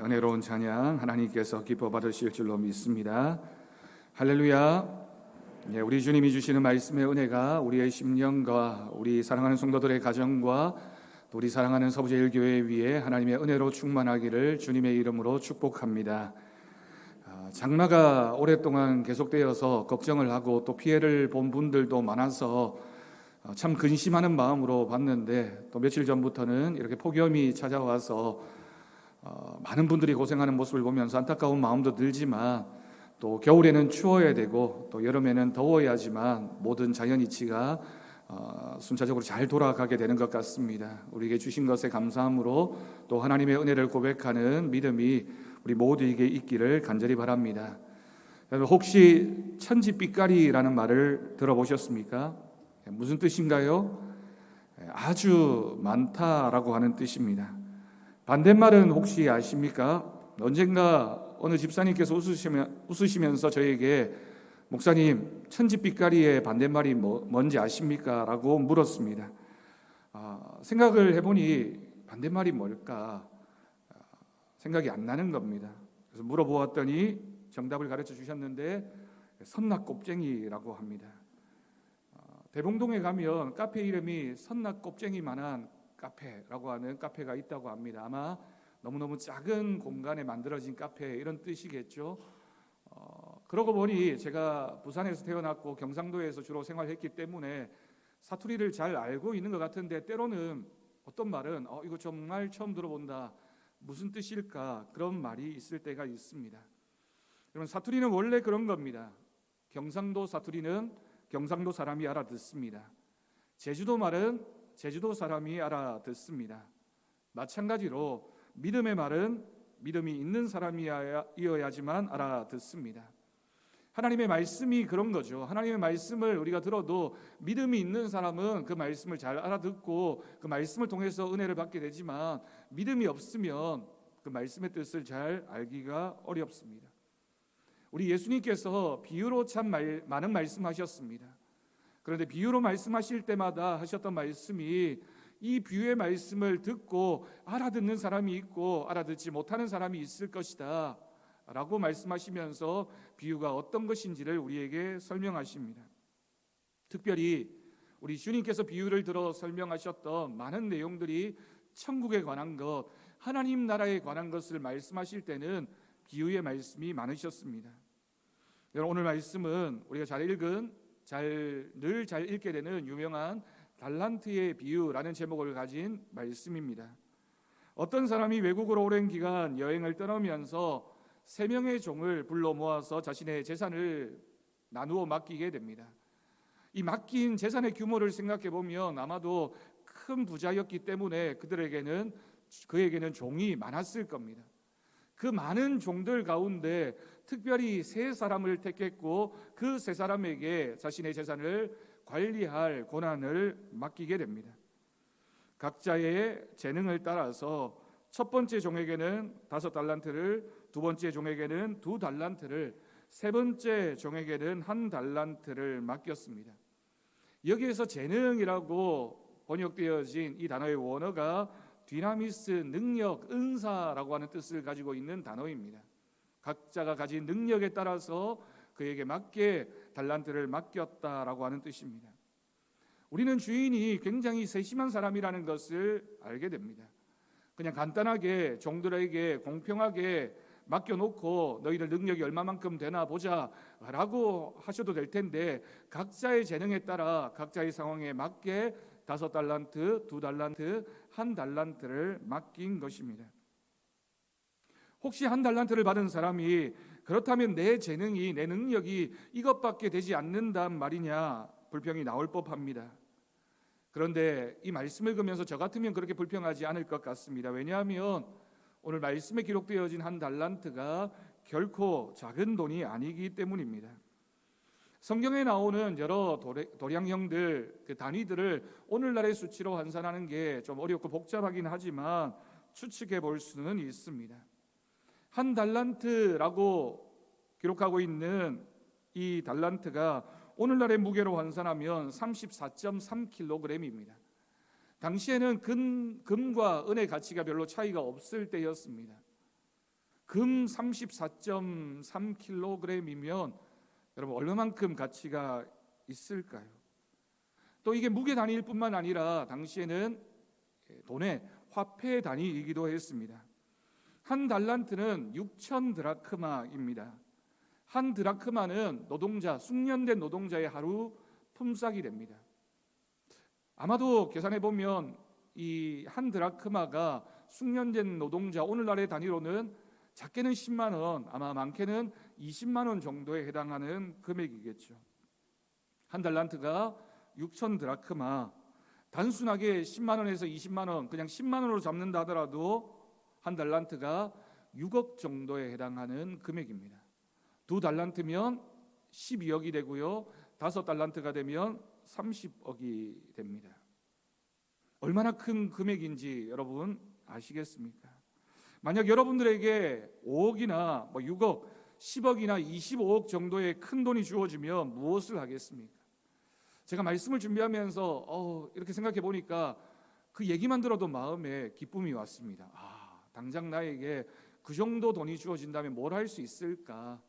은혜로운 찬양 하나님께서 기뻐 받으실 줄로 믿습니다. 할렐루야. 우리 주님이 주시는 말씀의 은혜가 우리의 심령과 우리 사랑하는 성도들의 가정과 또 우리 사랑하는 서부제일교회 위에 하나님의 은혜로 충만하기를 주님의 이름으로 축복합니다. 장마가 오랫동안 계속되어서 걱정을 하고 또 피해를 본 분들도 많아서 참 근심하는 마음으로 봤는데, 또 며칠 전부터는 이렇게 폭염이 찾아와서 많은 분들이 고생하는 모습을 보면서 안타까운 마음도 들지만, 또 겨울에는 추워야 되고 또 여름에는 더워야지만 모든 자연 이치가 순차적으로 잘 돌아가게 되는 것 같습니다. 우리에게 주신 것에 감사함으로 또 하나님의 은혜를 고백하는 믿음이 우리 모두에게 있기를 간절히 바랍니다. 여러분, 혹시 천지빛깔이라는 말을 들어보셨습니까? 무슨 뜻인가요? 아주 많다라고 하는 뜻입니다. 반대말은 혹시 아십니까? 언젠가 어느 집사님께서 웃으시면서 저에게 목사님, 천지빛깔이의 반대말이 뭔지 아십니까? 라고 물었습니다. 생각을 해보니 반대말이 뭘까? 생각이 안 나는 겁니다. 그래서 물어보았더니 정답을 가르쳐 주셨는데 선낙곱쟁이라고 합니다. 대봉동에 가면 카페 이름이 선낙곱쟁이만한 카페라고 하는 카페가 있다고 합니다. 아마 너무너무 작은 공간에 만들어진 카페, 이런 뜻이겠죠. 그러고 보니 제가 부산에서 태어났고 경상도에서 주로 생활했기 때문에 사투리를 잘 알고 있는 것 같은데, 때로는 어떤 말은 이거 정말 처음 들어본다, 무슨 뜻일까, 그런 말이 있을 때가 있습니다. 여러분, 사투리는 원래 그런 겁니다. 경상도 사투리는 경상도 사람이 알아듣습니다. 제주도 말은 제주도 사람이 알아듣습니다. 마찬가지로 믿음의 말은 믿음이 있는 사람이어야지만 알아듣습니다. 하나님의 말씀이 그런 거죠. 하나님의 말씀을 우리가 들어도 믿음이 있는 사람은 그 말씀을 잘 알아듣고 그 말씀을 통해서 은혜를 받게 되지만, 믿음이 없으면 그 말씀의 뜻을 잘 알기가 어렵습니다. 우리 예수님께서 비유로 참 많은 말씀하셨습니다. 그런데 비유로 말씀하실 때마다 하셨던 말씀이, 이 비유의 말씀을 듣고 알아듣는 사람이 있고 알아듣지 못하는 사람이 있을 것이다 라고 말씀하시면서 비유가 어떤 것인지를 우리에게 설명하십니다. 특별히 우리 주님께서 비유를 들어 설명하셨던 많은 내용들이 천국에 관한 것, 하나님 나라에 관한 것을 말씀하실 때는 비유의 말씀이 많으셨습니다. 여러분, 오늘 말씀은 우리가 늘 잘 읽게 되는 유명한 달란트의 비유라는 제목을 가진 말씀입니다. 어떤 사람이 외국으로 오랜 기간 여행을 떠나면서 3명의 종을 불러 모아서 자신의 재산을 나누어 맡기게 됩니다. 이 맡긴 재산의 규모를 생각해 보면 아마도 큰 부자였기 때문에 그에게는 종이 많았을 겁니다. 그 많은 종들 가운데 특별히 3사람을 택했고 그 3사람에게 자신의 재산을 관리할 권한을 맡기게 됩니다. 각자의 재능을 따라서 첫 번째 종에게는 5달란트를, 두 번째 종에게는 2달란트를, 세 번째 종에게는 1달란트를 맡겼습니다. 여기에서 재능이라고 번역되어진 이 단어의 원어가 디나미스, 능력, 은사라고 하는 뜻을 가지고 있는 단어입니다. 각자가 가진 능력에 따라서 그에게 맞게 달란트를 맡겼다라고 하는 뜻입니다. 우리는 주인이 굉장히 세심한 사람이라는 것을 알게 됩니다. 그냥 간단하게 종들에게 공평하게 맡겨놓고 너희들 능력이 얼마만큼 되나 보자 라고 하셔도 될 텐데, 각자의 재능에 따라 각자의 상황에 맞게 5달란트, 2달란트, 1달란트를 맡긴 것입니다. 혹시 1달란트를 받은 사람이 그렇다면 내 재능이, 내 능력이 이것밖에 되지 않는단 말이냐, 불평이 나올 법합니다. 그런데 이 말씀을 읽으면서 저 같으면 그렇게 불평하지 않을 것 같습니다. 왜냐하면 오늘 말씀에 기록되어진 1달란트가 결코 작은 돈이 아니기 때문입니다. 성경에 나오는 여러 도량형들, 그 단위들을 오늘날의 수치로 환산하는 게 좀 어렵고 복잡하긴 하지만 추측해 볼 수는 있습니다. 1달란트라고 기록하고 있는 이 달란트가 오늘날의 무게로 환산하면 34.3kg입니다. 당시에는 금과 은의 가치가 별로 차이가 없을 때였습니다. 금 34.3kg이면 여러분 얼마만큼 가치가 있을까요? 또 이게 무게 단위일 뿐만 아니라 당시에는 돈의 화폐 단위이기도 했습니다. 한 달란트는 6천 드라크마입니다. 한 드라크마는 노동자, 숙련된 노동자의 하루 품삯이 됩니다. 아마도 계산해 보면 이 한 드라크마가 숙련된 노동자, 오늘날의 단위로는 작게는 10만 원, 아마 많게는 20만 원 정도에 해당하는 금액이겠죠. 한 달란트가 6천 드라크마, 단순하게 10만 원에서 20만 원, 그냥 10만 원으로 잡는다 하더라도 한 달란트가 6억 정도에 해당하는 금액입니다. 두 달란트면 12억이 되고요, 5달란트가 되면 30억이 됩니다. 얼마나 큰 금액인지 여러분 아시겠습니까? 만약 여러분들에게 5억이나 6억, 10억이나 25억 정도의 큰 돈이 주어지면 무엇을 하겠습니까? 제가 말씀을 준비하면서 이렇게 생각해 보니까 그 얘기만 들어도 마음에 기쁨이 왔습니다. 당장 나에게 그 정도 돈이 주어진다면 뭘 할 수 있을까?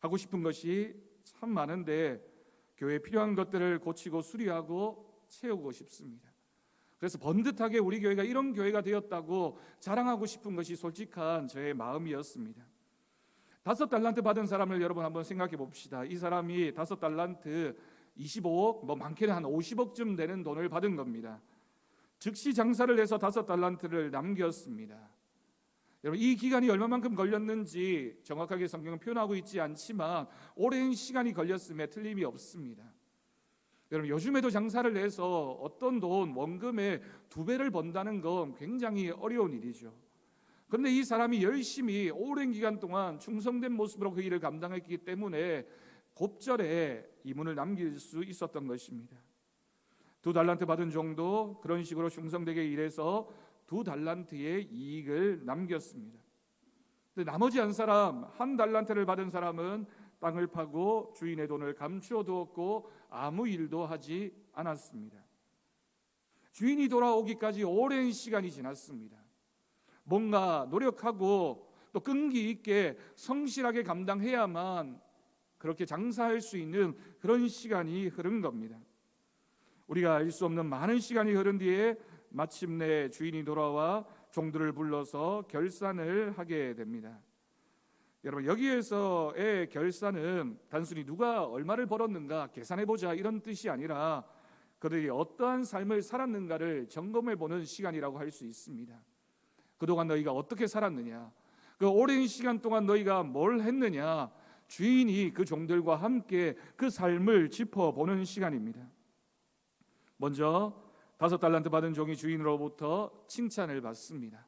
하고 싶은 것이 참 많은데 교회에 필요한 것들을 고치고 수리하고 채우고 싶습니다. 그래서 번듯하게 우리 교회가 이런 교회가 되었다고 자랑하고 싶은 것이 솔직한 저의 마음이었습니다. 5달란트 받은 사람을 여러분 한번 생각해 봅시다. 이 사람이 5달란트 25억, 많게는 한 50억쯤 되는 돈을 받은 겁니다. 즉시 장사를 해서 5달란트를 남겼습니다. 여러분, 이 기간이 얼마만큼 걸렸는지 정확하게 성경은 표현하고 있지 않지만 오랜 시간이 걸렸음에 틀림이 없습니다. 여러분, 요즘에도 장사를 해서 어떤 돈, 원금의 2배를 번다는 건 굉장히 어려운 일이죠. 그런데 이 사람이 열심히 오랜 기간 동안 충성된 모습으로 그 일을 감당했기 때문에 곱절에 이문을 남길 수 있었던 것입니다. 2달란트 받은 정도 그런 식으로 충성되게 일해서 2달란트의 이익을 남겼습니다. 근데 나머지 한 사람, 1달란트를 받은 사람은 땅을 파고 주인의 돈을 감추어 두었고 아무 일도 하지 않았습니다. 주인이 돌아오기까지 오랜 시간이 지났습니다. 뭔가 노력하고 또 끈기 있게 성실하게 감당해야만 그렇게 장사할 수 있는 그런 시간이 흐른 겁니다. 우리가 알 수 없는 많은 시간이 흐른 뒤에 마침내 주인이 돌아와 종들을 불러서 결산을 하게 됩니다. 여러분, 여기에서의 결산은 단순히 누가 얼마를 벌었는가 계산해보자 이런 뜻이 아니라 그들이 어떠한 삶을 살았는가를 점검해보는 시간이라고 할 수 있습니다. 그동안 너희가 어떻게 살았느냐, 그 오랜 시간 동안 너희가 뭘 했느냐, 주인이 그 종들과 함께 그 삶을 짚어보는 시간입니다. 먼저 5달란트 받은 종이 주인으로부터 칭찬을 받습니다.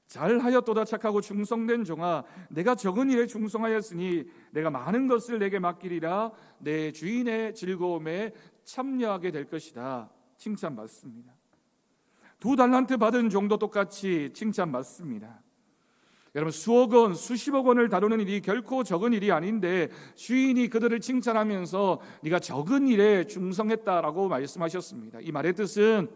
잘하였도다 착하고 충성된 종아, 내가 적은 일에 충성하였으니 내가 많은 것을 내게 맡기리라. 내 주인의 즐거움에 참여하게 될 것이다. 칭찬받습니다. 2달란트 받은 종도 똑같이 칭찬받습니다. 여러분, 수억 원, 수십억 원을 다루는 일이 결코 적은 일이 아닌데 주인이 그들을 칭찬하면서 네가 적은 일에 충성했다라고 말씀하셨습니다. 이 말의 뜻은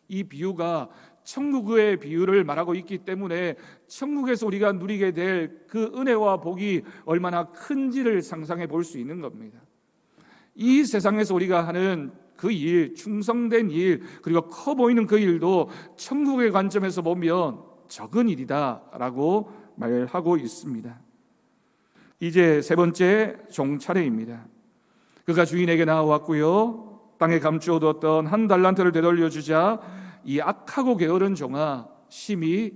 이 비유가 천국의 비유를 말하고 있기 때문에 천국에서 우리가 누리게 될 그 은혜와 복이 얼마나 큰지를 상상해 볼 수 있는 겁니다. 이 세상에서 우리가 하는 그 일, 충성된 일, 그리고 커 보이는 그 일도 천국의 관점에서 보면 적은 일이다라고 말하고 있습니다. 이제 세 번째 종 차례입니다. 그가 주인에게 나와왔고요, 땅에 감추어두었던 1달란트를 되돌려 주자 이 악하고 게으른 종아 심히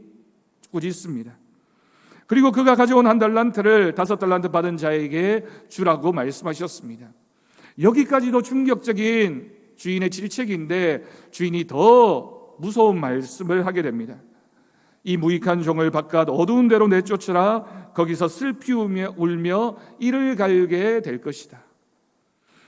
꾸짖습니다. 그리고 그가 가져온 1달란트를 5달란트 받은 자에게 주라고 말씀하셨습니다. 여기까지도 충격적인 주인의 질책인데 주인이 더 무서운 말씀을 하게 됩니다. 이 무익한 종을 바깥 어두운 데로 내쫓으라. 거기서 슬피 울며 이를 갈게 될 것이다.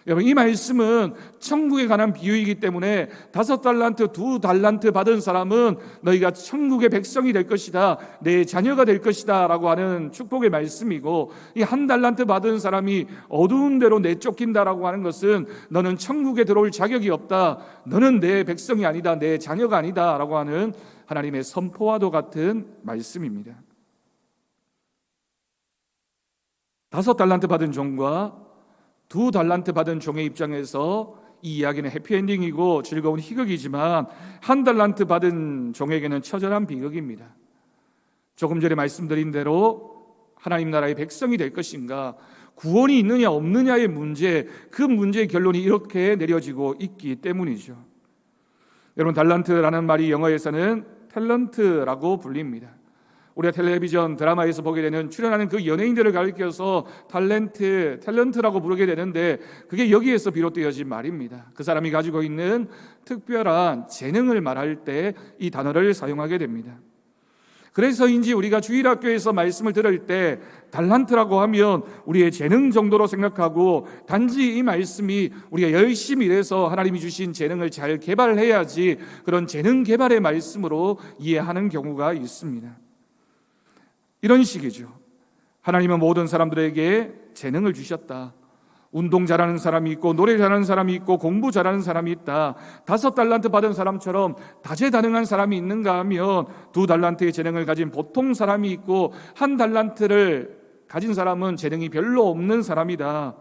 여러분, 이 말씀은 천국에 관한 비유이기 때문에 5달란트, 2달란트 받은 사람은 너희가 천국의 백성이 될 것이다, 내 자녀가 될 것이다 라고 하는 축복의 말씀이고, 이 1달란트 받은 사람이 어두운 데로 내쫓긴다라고 하는 것은 너는 천국에 들어올 자격이 없다, 너는 내 백성이 아니다, 내 자녀가 아니다 라고 하는 하나님의 선포와도 같은 말씀입니다. 5달란트 받은 종과 2달란트 받은 종의 입장에서 이 이야기는 해피엔딩이고 즐거운 희극이지만 1달란트 받은 종에게는 처절한 비극입니다. 조금 전에 말씀드린 대로 하나님 나라의 백성이 될 것인가, 구원이 있느냐 없느냐의 문제, 그 문제의 결론이 이렇게 내려지고 있기 때문이죠. 여러분, 달란트라는 말이 영어에서는 탤런트라고 불립니다. 우리가 텔레비전 드라마에서 보게 되는 출연하는 그 연예인들을 가리켜서 탤런트라고 부르게 되는데, 그게 여기에서 비롯되어진 말입니다. 그 사람이 가지고 있는 특별한 재능을 말할 때 이 단어를 사용하게 됩니다. 그래서인지 우리가 주일학교에서 말씀을 들을 때 달란트라고 하면 우리의 재능 정도로 생각하고, 단지 이 말씀이 우리가 열심히 일해서 하나님이 주신 재능을 잘 개발해야지, 그런 재능 개발의 말씀으로 이해하는 경우가 있습니다. 이런 식이죠. 하나님은 모든 사람들에게 재능을 주셨다. 운동 잘하는 사람이 있고, 노래 잘하는 사람이 있고, 공부 잘하는 사람이 있다. 5달란트 받은 사람처럼 다재다능한 사람이 있는가 하면 2달란트의 재능을 가진 보통 사람이 있고, 1달란트를 가진 사람은 재능이 별로 없는 사람이다.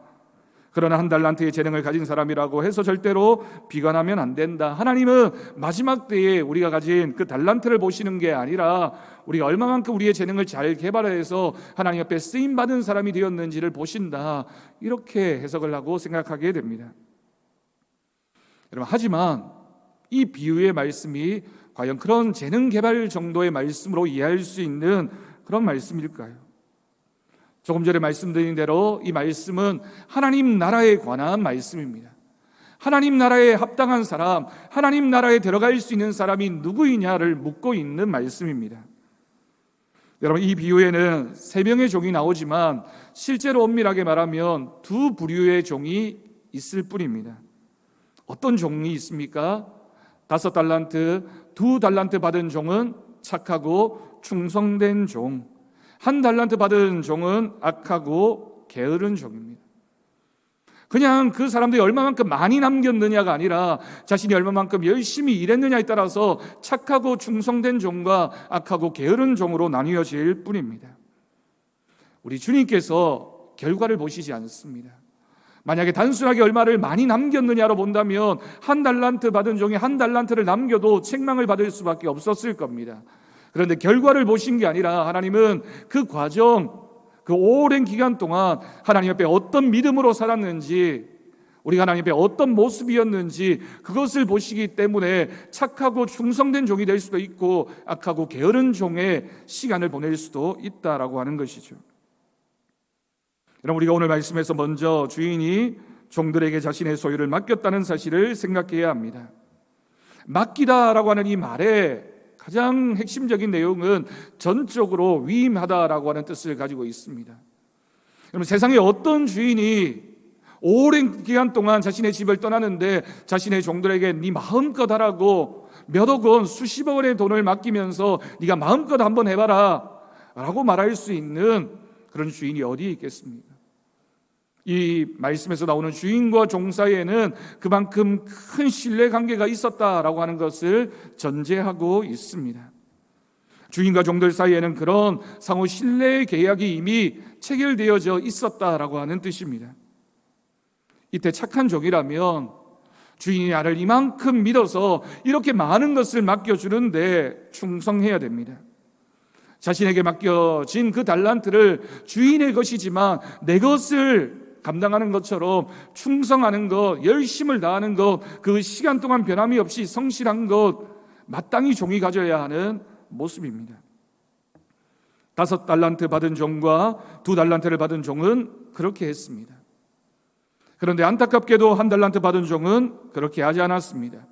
그러나 1달란트의 재능을 가진 사람이라고 해서 절대로 비관하면 안 된다. 하나님은 마지막 때에 우리가 가진 그 달란트를 보시는 게 아니라 우리가 얼마만큼 우리의 재능을 잘 개발해서 하나님 앞에 쓰임받은 사람이 되었는지를 보신다. 이렇게 해석을 하고 생각하게 됩니다. 여러분, 하지만 이 비유의 말씀이 과연 그런 재능 개발 정도의 말씀으로 이해할 수 있는 그런 말씀일까요? 조금 전에 말씀드린 대로 이 말씀은 하나님 나라에 관한 말씀입니다. 하나님 나라에 합당한 사람, 하나님 나라에 들어갈 수 있는 사람이 누구이냐를 묻고 있는 말씀입니다. 여러분, 이 비유에는 3명의 종이 나오지만 실제로 엄밀하게 말하면 2 부류의 종이 있을 뿐입니다. 어떤 종이 있습니까? 5달란트, 2달란트 받은 종은 착하고 충성된 종, 1달란트 받은 종은 악하고 게으른 종입니다. 그냥 그 사람들이 얼마만큼 많이 남겼느냐가 아니라 자신이 얼마만큼 열심히 일했느냐에 따라서 착하고 충성된 종과 악하고 게으른 종으로 나뉘어질 뿐입니다. 우리 주님께서 결과를 보시지 않습니다. 만약에 단순하게 얼마를 많이 남겼느냐로 본다면 1달란트 받은 종이 1달란트를 남겨도 책망을 받을 수밖에 없었을 겁니다. 그런데 결과를 보신 게 아니라 하나님은 그 과정, 그 오랜 기간 동안 하나님 앞에 어떤 믿음으로 살았는지, 우리가 하나님 앞에 어떤 모습이었는지 그것을 보시기 때문에 착하고 충성된 종이 될 수도 있고 악하고 게으른 종의 시간을 보낼 수도 있다라고 하는 것이죠. 여러분, 우리가 오늘 말씀에서 먼저 주인이 종들에게 자신의 소유를 맡겼다는 사실을 생각해야 합니다. 맡기다라고 하는 이 말에 가장 핵심적인 내용은 전적으로 위임하다라고 하는 뜻을 가지고 있습니다. 여러분, 세상에 어떤 주인이 오랜 기간 동안 자신의 집을 떠나는데 자신의 종들에게 네 마음껏 하라고 몇억 원, 수십억 원의 돈을 맡기면서 네가 마음껏 한번 해봐라 라고 말할 수 있는 그런 주인이 어디에 있겠습니까? 이 말씀에서 나오는 주인과 종 사이에는 그만큼 큰 신뢰관계가 있었다라고 하는 것을 전제하고 있습니다. 주인과 종들 사이에는 그런 상호 신뢰의 계약이 이미 체결되어져 있었다라고 하는 뜻입니다. 이때 착한 종이라면 주인이 나를 이만큼 믿어서 이렇게 많은 것을 맡겨주는데 충성해야 됩니다. 자신에게 맡겨진 그 달란트를 주인의 것이지만 내 것을 감당하는 것처럼 충성하는 것, 열심을 다하는 것, 그 시간 동안 변함이 없이 성실한 것, 마땅히 종이 가져야 하는 모습입니다. 5달란트 받은 종과 2달란트를 받은 종은 그렇게 했습니다. 그런데 안타깝게도 1달란트 받은 종은 그렇게 하지 않았습니다.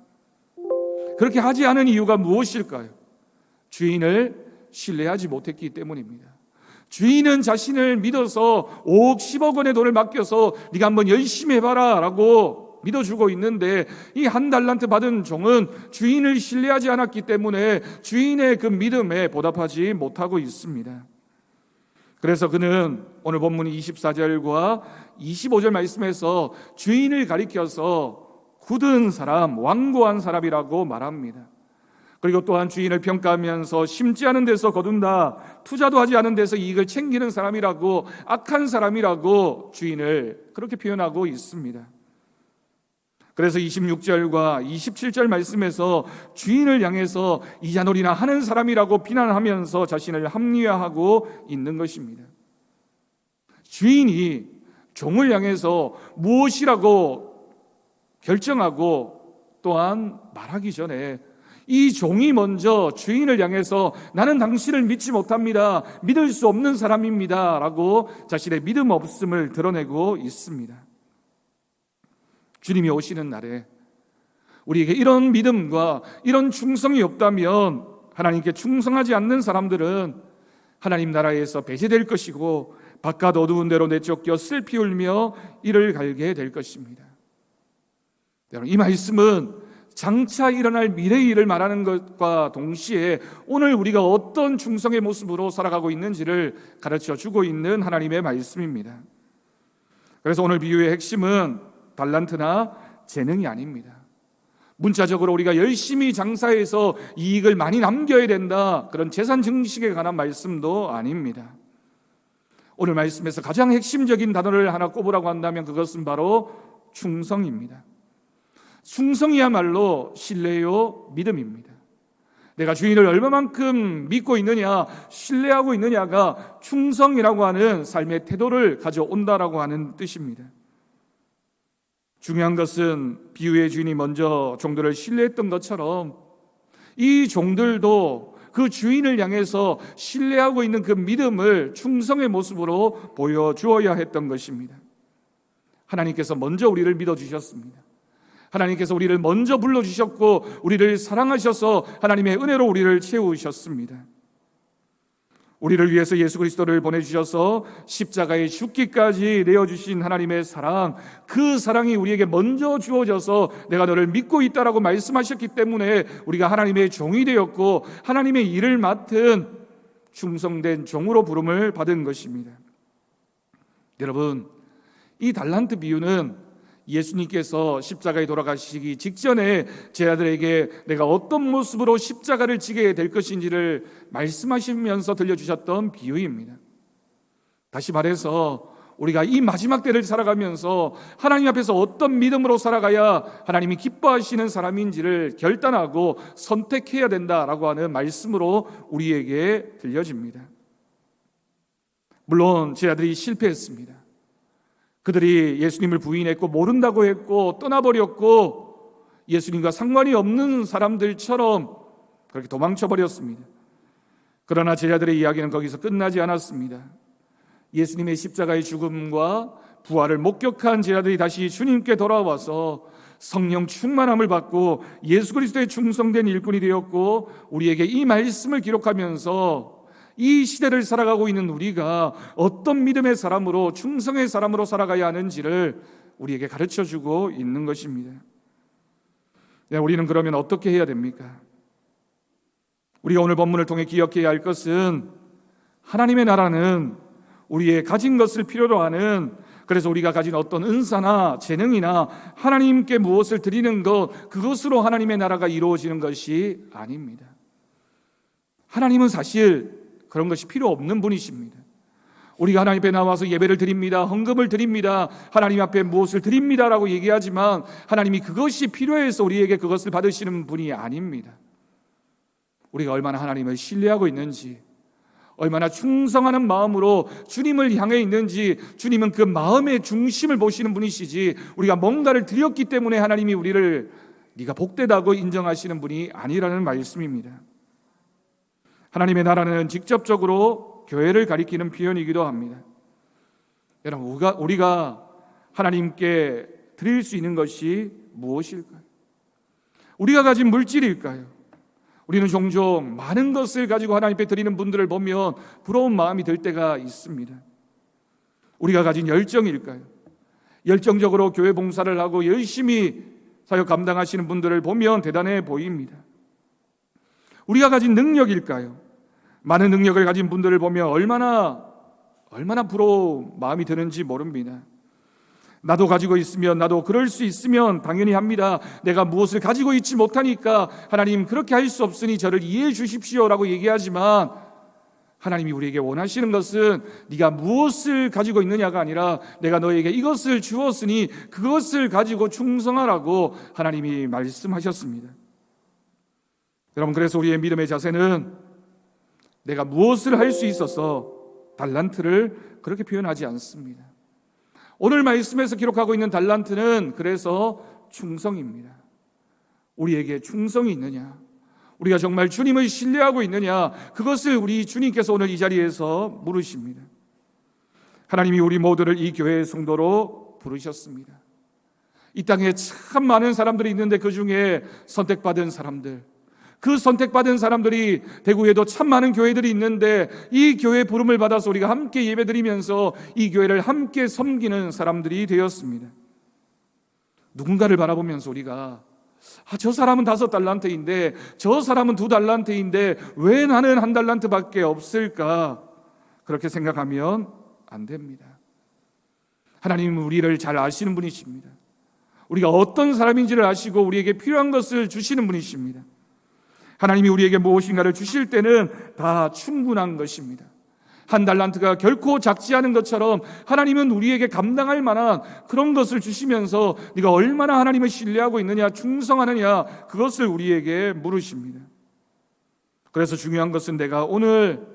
그렇게 하지 않은 이유가 무엇일까요? 주인을 신뢰하지 못했기 때문입니다. 주인은 자신을 믿어서 5억 10억 원의 돈을 맡겨서 네가 한번 열심히 해봐라 라고 믿어주고 있는데, 이 1달란트 받은 종은 주인을 신뢰하지 않았기 때문에 주인의 그 믿음에 보답하지 못하고 있습니다. 그래서 그는 오늘 본문 24절과 25절 말씀에서 주인을 가리켜서 굳은 사람, 완고한 사람이라고 말합니다. 그리고 또한 주인을 평가하면서 심지 않은 데서 거둔다, 투자도 하지 않은 데서 이익을 챙기는 사람이라고, 악한 사람이라고 주인을 그렇게 표현하고 있습니다. 그래서 26절과 27절 말씀에서 주인을 향해서 이자놀이나 하는 사람이라고 비난하면서 자신을 합리화하고 있는 것입니다. 주인이 종을 향해서 무엇이라고 결정하고 또한 말하기 전에 이 종이 먼저 주인을 향해서 나는 당신을 믿지 못합니다, 믿을 수 없는 사람입니다 라고 자신의 믿음 없음을 드러내고 있습니다. 주님이 오시는 날에 우리에게 이런 믿음과 이런 충성이 없다면 하나님께 충성하지 않는 사람들은 하나님 나라에서 배제될 것이고 바깥 어두운 데로 내쫓겨 슬피 울며 이를 갈게 될 것입니다. 여러분, 이 말씀은 장차 일어날 미래의 일을 말하는 것과 동시에 오늘 우리가 어떤 충성의 모습으로 살아가고 있는지를 가르쳐 주고 있는 하나님의 말씀입니다. 그래서 오늘 비유의 핵심은 달란트나 재능이 아닙니다. 문자적으로 우리가 열심히 장사해서 이익을 많이 남겨야 된다, 그런 재산 증식에 관한 말씀도 아닙니다. 오늘 말씀에서 가장 핵심적인 단어를 하나 꼽으라고 한다면 그것은 바로 충성입니다. 충성이야말로 신뢰요 믿음입니다. 내가 주인을 얼마만큼 믿고 있느냐, 신뢰하고 있느냐가 충성이라고 하는 삶의 태도를 가져온다라고 하는 뜻입니다. 중요한 것은 비유의 주인이 먼저 종들을 신뢰했던 것처럼 이 종들도 그 주인을 향해서 신뢰하고 있는 그 믿음을 충성의 모습으로 보여주어야 했던 것입니다. 하나님께서 먼저 우리를 믿어주셨습니다. 하나님께서 우리를 먼저 불러주셨고 우리를 사랑하셔서 하나님의 은혜로 우리를 채우셨습니다. 우리를 위해서 예수 그리스도를 보내주셔서 십자가에 죽기까지 내어주신 하나님의 사랑, 그 사랑이 우리에게 먼저 주어져서 내가 너를 믿고 있다라고 말씀하셨기 때문에 우리가 하나님의 종이 되었고 하나님의 일을 맡은 충성된 종으로 부름을 받은 것입니다. 여러분, 이 달란트 비유는 예수님께서 십자가에 돌아가시기 직전에 제 아들에게 내가 어떤 모습으로 십자가를 지게 될 것인지를 말씀하시면서 들려주셨던 비유입니다. 다시 말해서 우리가 이 마지막 때를 살아가면서 하나님 앞에서 어떤 믿음으로 살아가야 하나님이 기뻐하시는 사람인지를 결단하고 선택해야 된다라고 하는 말씀으로 우리에게 들려집니다. 물론 제 아들이 실패했습니다. 그들이 예수님을 부인했고 모른다고 했고 떠나버렸고 예수님과 상관이 없는 사람들처럼 그렇게 도망쳐버렸습니다. 그러나 제자들의 이야기는 거기서 끝나지 않았습니다. 예수님의 십자가의 죽음과 부활을 목격한 제자들이 다시 주님께 돌아와서 성령 충만함을 받고 예수 그리스도의 충성된 일꾼이 되었고 우리에게 이 말씀을 기록하면서 이 시대를 살아가고 있는 우리가 어떤 믿음의 사람으로, 충성의 사람으로 살아가야 하는지를 우리에게 가르쳐주고 있는 것입니다. 우리는 그러면 어떻게 해야 됩니까? 우리가 오늘 본문을 통해 기억해야 할 것은 하나님의 나라는 우리의 가진 것을 필요로 하는, 그래서 우리가 가진 어떤 은사나 재능이나 하나님께 무엇을 드리는 것, 그것으로 하나님의 나라가 이루어지는 것이 아닙니다. 하나님은 사실 그런 것이 필요 없는 분이십니다. 우리가 하나님 앞에 나와서 예배를 드립니다, 헌금을 드립니다, 하나님 앞에 무엇을 드립니다라고 얘기하지만 하나님이 그것이 필요해서 우리에게 그것을 받으시는 분이 아닙니다. 우리가 얼마나 하나님을 신뢰하고 있는지, 얼마나 충성하는 마음으로 주님을 향해 있는지, 주님은 그 마음의 중심을 보시는 분이시지 우리가 뭔가를 드렸기 때문에 하나님이 우리를 네가 복되다고 인정하시는 분이 아니라는 말씀입니다. 하나님의 나라는 직접적으로 교회를 가리키는 표현이기도 합니다. 여러분, 우리가 하나님께 드릴 수 있는 것이 무엇일까요? 우리가 가진 물질일까요? 우리는 종종 많은 것을 가지고 하나님께 드리는 분들을 보면 부러운 마음이 들 때가 있습니다. 우리가 가진 열정일까요? 열정적으로 교회 봉사를 하고 열심히 사역 감당하시는 분들을 보면 대단해 보입니다. 우리가 가진 능력일까요? 많은 능력을 가진 분들을 보면 얼마나 부러운 마음이 드는지 모릅니다. 나도 가지고 있으면, 나도 그럴 수 있으면 당연히 합니다. 내가 무엇을 가지고 있지 못하니까 하나님 그렇게 할 수 없으니 저를 이해해 주십시오라고 얘기하지만, 하나님이 우리에게 원하시는 것은 네가 무엇을 가지고 있느냐가 아니라 내가 너에게 이것을 주었으니 그것을 가지고 충성하라고 하나님이 말씀하셨습니다. 여러분, 그래서 우리의 믿음의 자세는 내가 무엇을 할 수 있어서 달란트를 그렇게 표현하지 않습니다. 오늘 말씀에서 기록하고 있는 달란트는 그래서 충성입니다. 우리에게 충성이 있느냐, 우리가 정말 주님을 신뢰하고 있느냐, 그것을 우리 주님께서 오늘 이 자리에서 물으십니다. 하나님이 우리 모두를 이 교회의 성도로 부르셨습니다. 이 땅에 참 많은 사람들이 있는데 그 중에 선택받은 사람들, 그 선택받은 사람들이 대구에도 참 많은 교회들이 있는데 이 교회 부름을 받아서 우리가 함께 예배드리면서 이 교회를 함께 섬기는 사람들이 되었습니다. 누군가를 바라보면서 우리가 저 사람은 5달란트인데 저 사람은 2달란트인데 왜 나는 1달란트밖에 없을까? 그렇게 생각하면 안 됩니다. 하나님은 우리를 잘 아시는 분이십니다. 우리가 어떤 사람인지를 아시고 우리에게 필요한 것을 주시는 분이십니다. 하나님이 우리에게 무엇인가를 주실 때는 다 충분한 것입니다. 1달란트가 결코 작지 않은 것처럼 하나님은 우리에게 감당할 만한 그런 것을 주시면서 네가 얼마나 하나님을 신뢰하고 있느냐, 충성하느냐, 그것을 우리에게 물으십니다. 그래서 중요한 것은 내가 오늘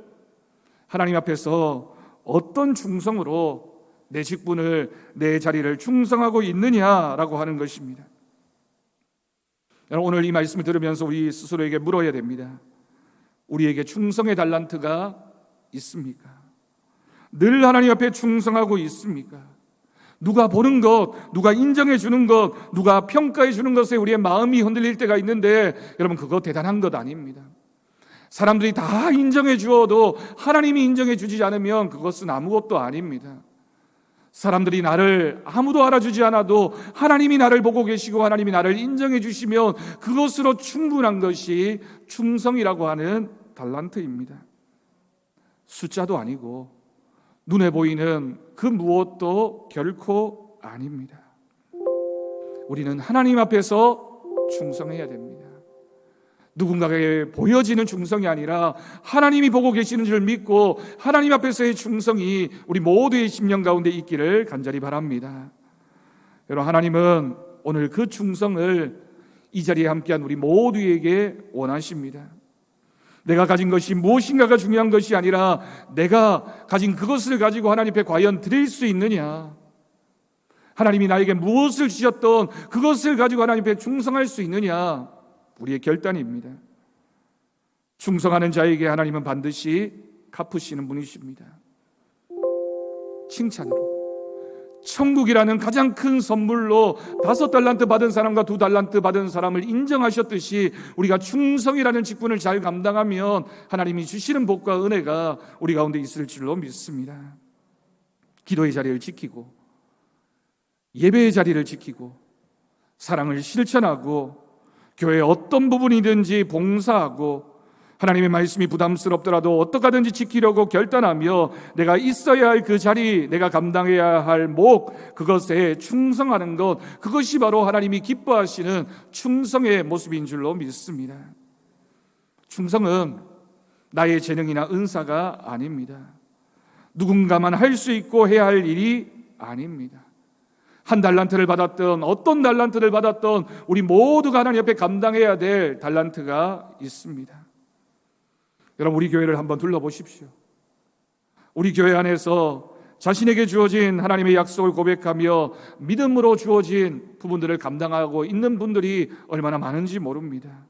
하나님 앞에서 어떤 충성으로 내 직분을, 내 자리를 충성하고 있느냐라고 하는 것입니다. 오늘 이 말씀을 들으면서 우리 스스로에게 물어야 됩니다. 우리에게 충성의 달란트가 있습니까? 늘 하나님 앞에 충성하고 있습니까? 누가 보는 것, 누가 인정해 주는 것, 누가 평가해 주는 것에 우리의 마음이 흔들릴 때가 있는데, 여러분, 그거 대단한 것 아닙니다. 사람들이 다 인정해 주어도 하나님이 인정해 주지 않으면 그것은 아무것도 아닙니다. 사람들이 나를 아무도 알아주지 않아도 하나님이 나를 보고 계시고 하나님이 나를 인정해 주시면 그것으로 충분한 것이 충성이라고 하는 달란트입니다. 숫자도 아니고 눈에 보이는 그 무엇도 결코 아닙니다. 우리는 하나님 앞에서 충성해야 됩니다. 누군가에게 보여지는 충성이 아니라 하나님이 보고 계시는 줄 믿고 하나님 앞에서의 충성이 우리 모두의 심령 가운데 있기를 간절히 바랍니다. 여러분, 하나님은 오늘 그 충성을 이 자리에 함께한 우리 모두에게 원하십니다. 내가 가진 것이 무엇인가가 중요한 것이 아니라 내가 가진 그것을 가지고 하나님 앞에 과연 드릴 수 있느냐, 하나님이 나에게 무엇을 주셨던 그것을 가지고 하나님 앞에 충성할 수 있느냐, 우리의 결단입니다. 충성하는 자에게 하나님은 반드시 갚으시는 분이십니다. 칭찬으로, 천국이라는 가장 큰 선물로 5달란트 받은 사람과 2달란트 받은 사람을 인정하셨듯이 우리가 충성이라는 직분을 잘 감당하면 하나님이 주시는 복과 은혜가 우리 가운데 있을 줄로 믿습니다. 기도의 자리를 지키고 예배의 자리를 지키고 사랑을 실천하고 교회의 어떤 부분이든지 봉사하고 하나님의 말씀이 부담스럽더라도 어떻게 하든지 지키려고 결단하며 내가 있어야 할 그 자리, 내가 감당해야 할 목, 그것에 충성하는 것, 그것이 바로 하나님이 기뻐하시는 충성의 모습인 줄로 믿습니다. 충성은 나의 재능이나 은사가 아닙니다. 누군가만 할 수 있고 해야 할 일이 아닙니다. 1달란트를 받았던 어떤 달란트를 받았던 우리 모두가 하나님 옆에 감당해야 될 달란트가 있습니다. 여러분, 우리 교회를 한번 둘러보십시오. 우리 교회 안에서 자신에게 주어진 하나님의 약속을 고백하며 믿음으로 주어진 부분들을 감당하고 있는 분들이 얼마나 많은지 모릅니다.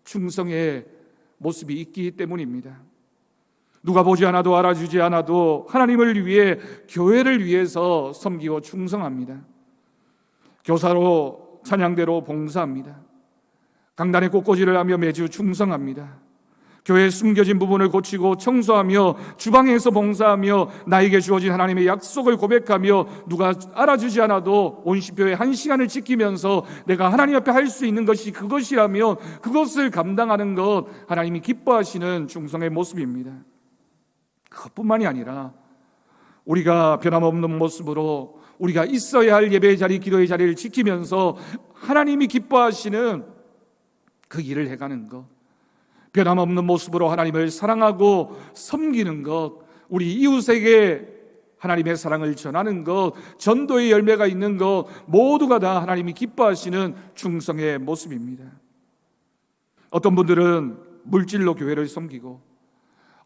충성의 모습이 있기 때문입니다. 누가 보지 않아도 알아주지 않아도 하나님을 위해, 교회를 위해서 섬기고 충성합니다. 교사로 찬양대로 봉사합니다. 강단의 꽃꽂이를 하며 매주 충성합니다. 교회에 숨겨진 부분을 고치고 청소하며 주방에서 봉사하며 나에게 주어진 하나님의 약속을 고백하며 누가 알아주지 않아도 온시표의 1시간을 지키면서 내가 하나님 앞에 할 수 있는 것이 그것이라면 그것을 감당하는 것, 하나님이 기뻐하시는 충성의 모습입니다. 그것뿐만이 아니라 우리가 변함없는 모습으로 우리가 있어야 할 예배의 자리, 기도의 자리를 지키면서 하나님이 기뻐하시는 그 일을 해가는 것, 변함없는 모습으로 하나님을 사랑하고 섬기는 것, 우리 이웃에게 하나님의 사랑을 전하는 것, 전도의 열매가 있는 것, 모두가 다 하나님이 기뻐하시는 충성의 모습입니다. 어떤 분들은 물질로 교회를 섬기고,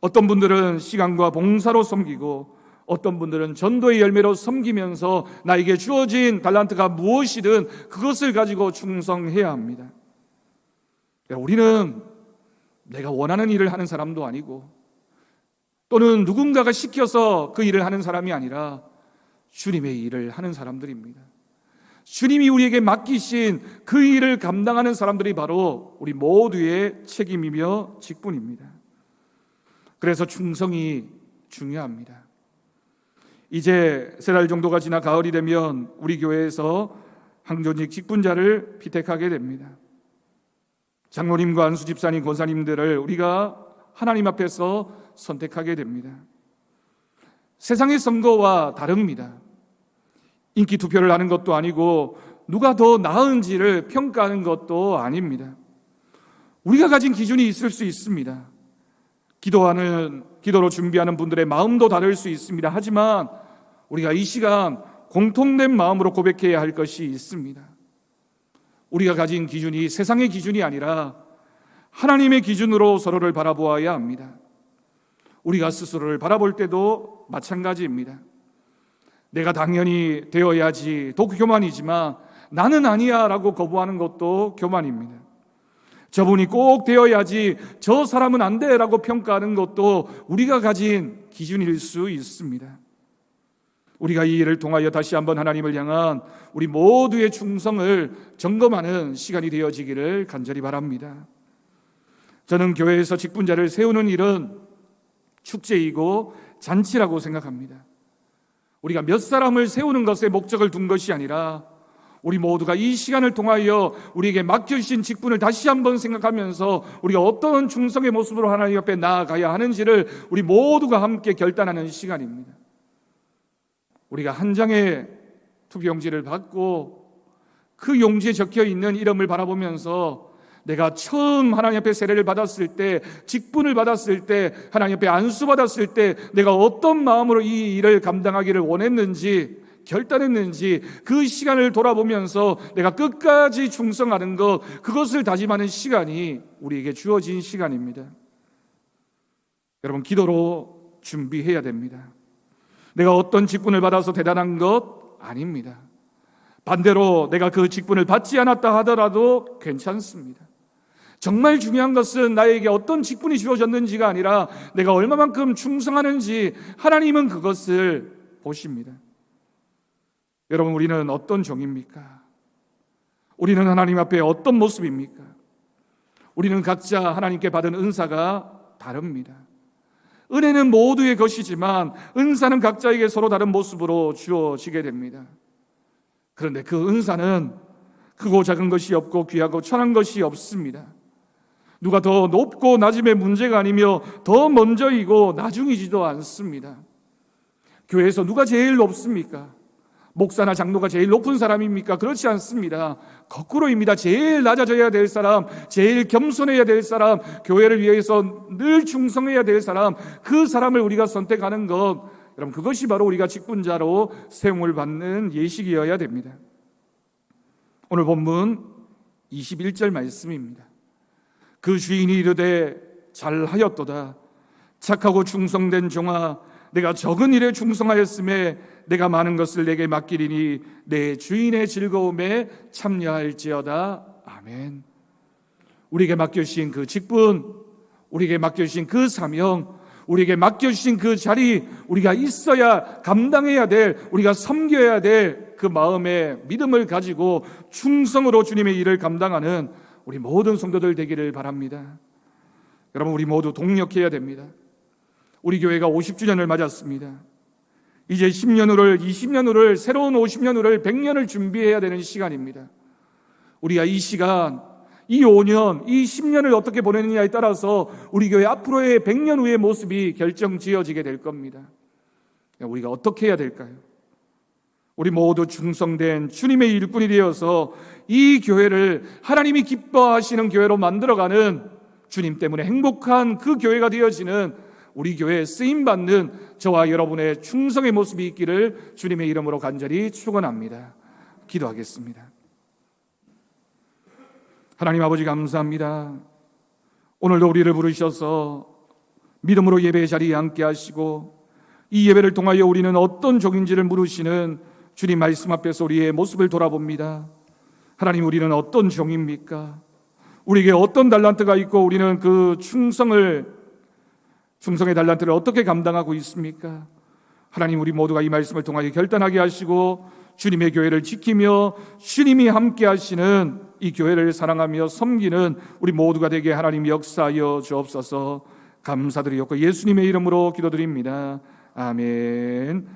어떤 분들은 시간과 봉사로 섬기고, 어떤 분들은 전도의 열매로 섬기면서 나에게 주어진 달란트가 무엇이든 그것을 가지고 충성해야 합니다. 우리는 내가 원하는 일을 하는 사람도 아니고, 또는 누군가가 시켜서 그 일을 하는 사람이 아니라 주님의 일을 하는 사람들입니다. 주님이 우리에게 맡기신 그 일을 감당하는 사람들이 바로 우리 모두의 책임이며 직분입니다. 그래서 충성이 중요합니다. 이제 3달 정도가 지나 가을이 되면 우리 교회에서 항존직 직분자를 피택하게 됩니다. 장로님과 안수 집사님, 권사님들을 우리가 하나님 앞에서 선택하게 됩니다. 세상의 선거와 다릅니다. 인기 투표를 하는 것도 아니고 누가 더 나은지를 평가하는 것도 아닙니다. 우리가 가진 기준이 있을 수 있습니다. 기도로 준비하는 분들의 마음도 다를 수 있습니다. 하지만 우리가 이 시간 공통된 마음으로 고백해야 할 것이 있습니다. 우리가 가진 기준이 세상의 기준이 아니라 하나님의 기준으로 서로를 바라보아야 합니다. 우리가 스스로를 바라볼 때도 마찬가지입니다. 내가 당연히 되어야지 도 교만이지만 나는 아니야 라고 거부하는 것도 교만입니다. 저분이 꼭 되어야지 저 사람은 안 돼 라고 평가하는 것도 우리가 가진 기준일 수 있습니다. 우리가 이 일을 통하여 다시 한번 하나님을 향한 우리 모두의 충성을 점검하는 시간이 되어지기를 간절히 바랍니다. 저는 교회에서 직분자를 세우는 일은 축제이고 잔치라고 생각합니다. 우리가 몇 사람을 세우는 것에 목적을 둔 것이 아니라 우리 모두가 이 시간을 통하여 우리에게 맡겨주신 직분을 다시 한번 생각하면서 우리가 어떤 충성의 모습으로 하나님 앞에 나아가야 하는지를 우리 모두가 함께 결단하는 시간입니다. 우리가 한 장의 투표용지를 받고 그 용지에 적혀있는 이름을 바라보면서 내가 처음 하나님 앞에 세례를 받았을 때, 직분을 받았을 때, 하나님 앞에 안수받았을 때 내가 어떤 마음으로 이 일을 감당하기를 원했는지, 결단했는지 그 시간을 돌아보면서 내가 끝까지 충성하는 것, 그것을 다짐하는 시간이 우리에게 주어진 시간입니다. 여러분, 기도로 준비해야 됩니다. 내가 어떤 직분을 받아서 대단한 것 아닙니다. 반대로 내가 그 직분을 받지 않았다 하더라도 괜찮습니다. 정말 중요한 것은 나에게 어떤 직분이 주어졌는지가 아니라 내가 얼마만큼 충성하는지 하나님은 그것을 보십니다. 여러분, 우리는 어떤 종입니까? 우리는 하나님 앞에 어떤 모습입니까? 우리는 각자 하나님께 받은 은사가 다릅니다. 은혜는 모두의 것이지만 은사는 각자에게 서로 다른 모습으로 주어지게 됩니다. 그런데 그 은사는 크고 작은 것이 없고 귀하고 천한 것이 없습니다. 누가 더 높고 낮음의 문제가 아니며 더 먼저이고 나중이지도 않습니다. 교회에서 누가 제일 높습니까? 목사나 장로가 제일 높은 사람입니까? 그렇지 않습니다. 거꾸로입니다. 제일 낮아져야 될 사람, 제일 겸손해야 될 사람, 교회를 위해서 늘 충성해야 될 사람, 그 사람을 우리가 선택하는 것, 여러분, 그것이 바로 우리가 직분자로 세움을 받는 예식이어야 됩니다. 오늘 본문 21절 말씀입니다. 그 주인이 이르되 잘하였도다. 착하고 충성된 종아, 내가 적은 일에 충성하였음에 내가 많은 것을 내게 맡기리니 내 주인의 즐거움에 참여할지어다. 아멘. 우리에게 맡겨주신 그 직분, 우리에게 맡겨주신 그 사명, 우리에게 맡겨주신 그 자리, 우리가 있어야 감당해야 될, 우리가 섬겨야 될 그 마음의 믿음을 가지고 충성으로 주님의 일을 감당하는 우리 모든 성도들 되기를 바랍니다. 여러분, 우리 모두 동력해야 됩니다. 우리 교회가 50주년을 맞았습니다. 이제 10년 후를, 20년 후를, 새로운 50년 후를, 100년을 준비해야 되는 시간입니다. 우리가 이 시간, 이 5년, 이 10년을 어떻게 보내느냐에 따라서 우리 교회 앞으로의 100년 후의 모습이 결정지어지게 될 겁니다. 우리가 어떻게 해야 될까요? 우리 모두 충성된 주님의 일꾼이 되어서 이 교회를 하나님이 기뻐하시는 교회로 만들어가는, 주님 때문에 행복한 그 교회가 되어지는 우리 교회에 쓰임받는 저와 여러분의 충성의 모습이 있기를 주님의 이름으로 간절히 축원합니다. 기도하겠습니다. 하나님 아버지, 감사합니다. 오늘도 우리를 부르셔서 믿음으로 예배의 자리에 앉게 하시고, 이 예배를 통하여 우리는 어떤 종인지를 물으시는 주님 말씀 앞에서 우리의 모습을 돌아봅니다. 하나님, 우리는 어떤 종입니까? 우리에게 어떤 달란트가 있고 우리는 그 충성의 달란트를 어떻게 감당하고 있습니까? 하나님, 우리 모두가 이 말씀을 통하여 결단하게 하시고 주님의 교회를 지키며 주님이 함께 하시는 이 교회를 사랑하며 섬기는 우리 모두가 되게 하나님 역사하여 주옵소서. 감사드리옵고 예수님의 이름으로 기도드립니다. 아멘.